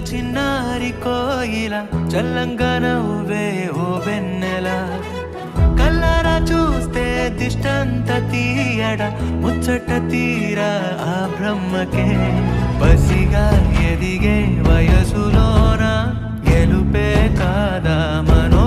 చిన్నారి కోయిల చల్లంగా నవ్వే ఓ వెన్నెల కల్లారా చూస్తే దిష్టంత తీయడ ముచ్చట తీరా ఆ బ్రహ్మకే బసిగా ఎదిగే వయసులోన గెలుపే కాదా మనో